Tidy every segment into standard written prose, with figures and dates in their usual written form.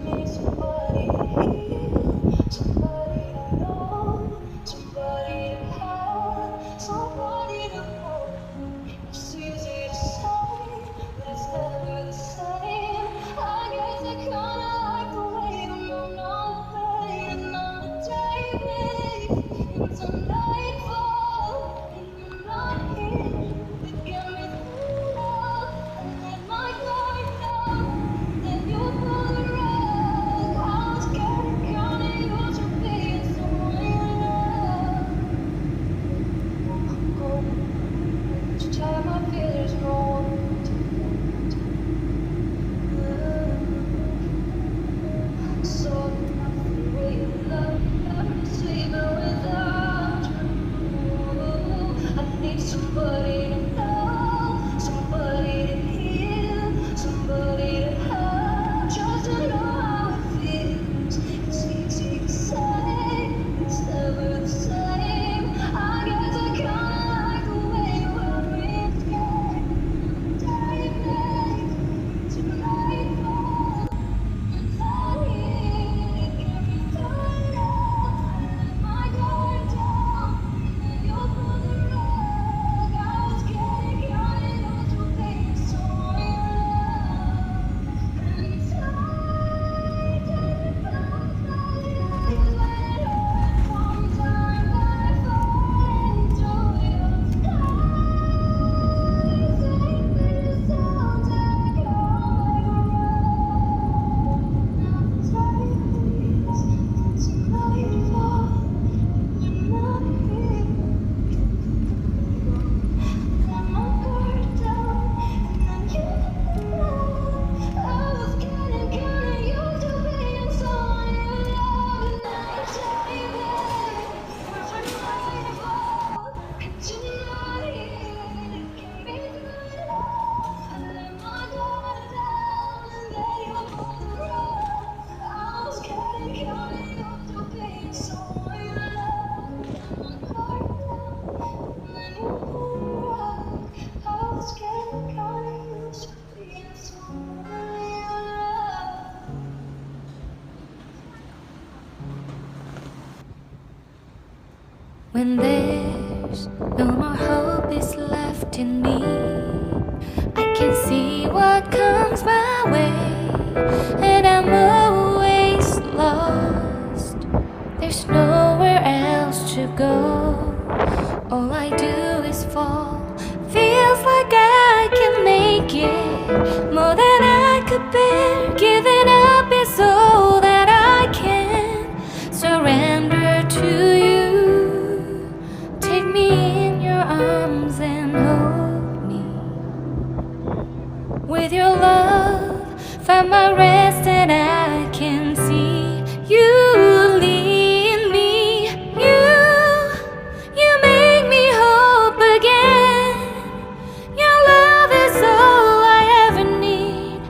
Need somebody to heal, somebody to know, somebody to have, somebody to hold. It's easy to say, but it's never the same. I guess I kinda like the way I'm on the pain on the day, babe. Into nightfall, and you're not here to get me through love. I let my guard down, then you pull the rug. I was getting kinda used to being someone you love. I'm going to tell my feelings, no one to so nothing will love save it without you. I need somebody to know, somebody to heal, somebody to have, just to know how it feels. It's easy to say, it's never the same. I guess I kinda like the way you help me escape. Dive into nightfall. When there's no more hope is left in me, I can see what comes my way, and I'm always lost. There's nowhere else to go. All I do is fall. Feels like I can make it more than I could bear. Giving up is all that I can surrender to you. Take me in your arms and hold me. With your love, find my rest and I can see you lead me. You make me hope again. Your love is all I ever need.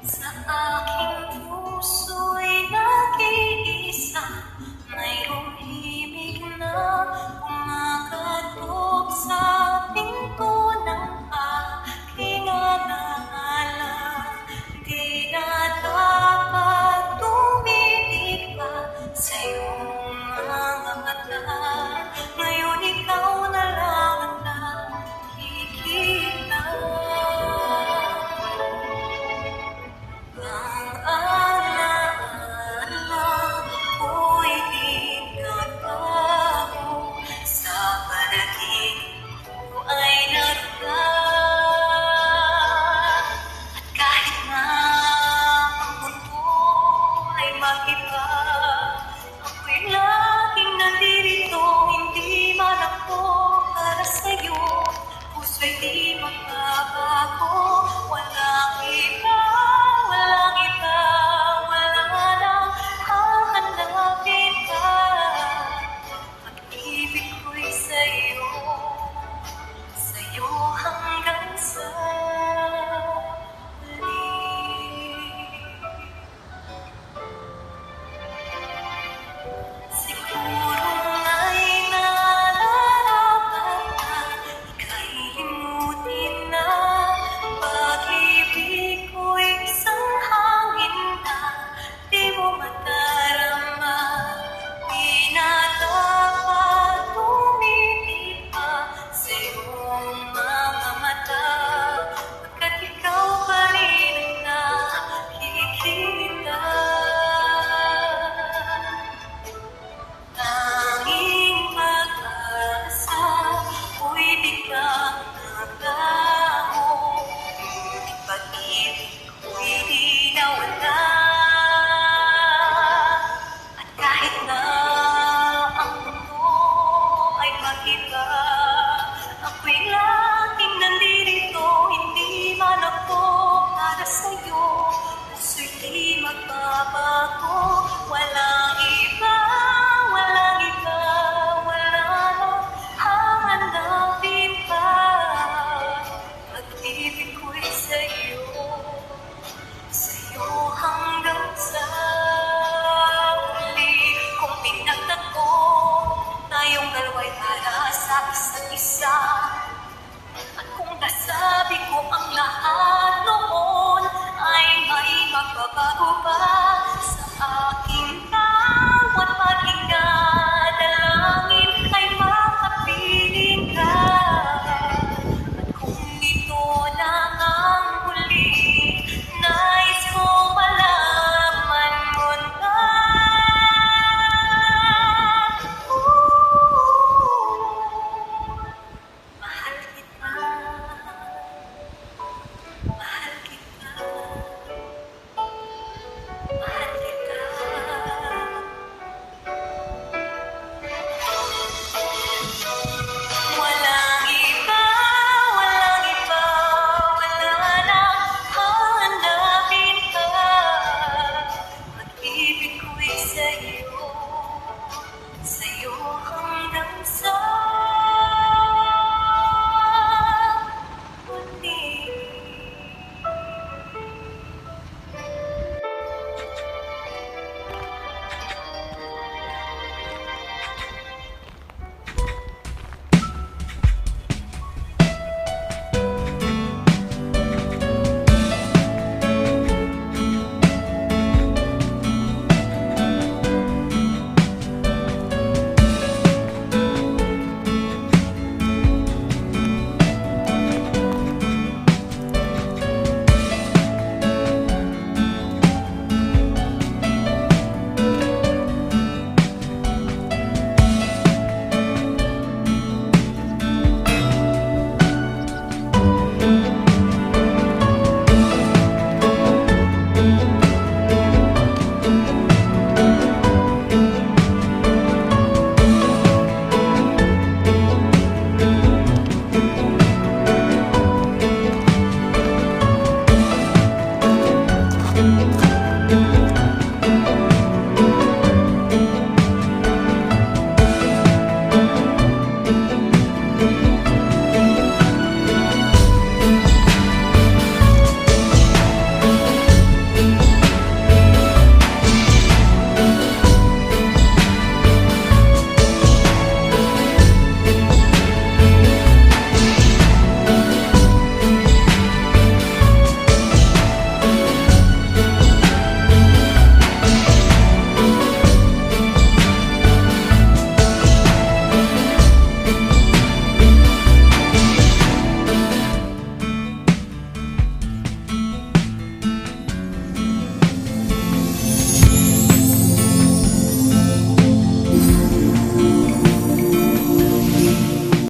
sa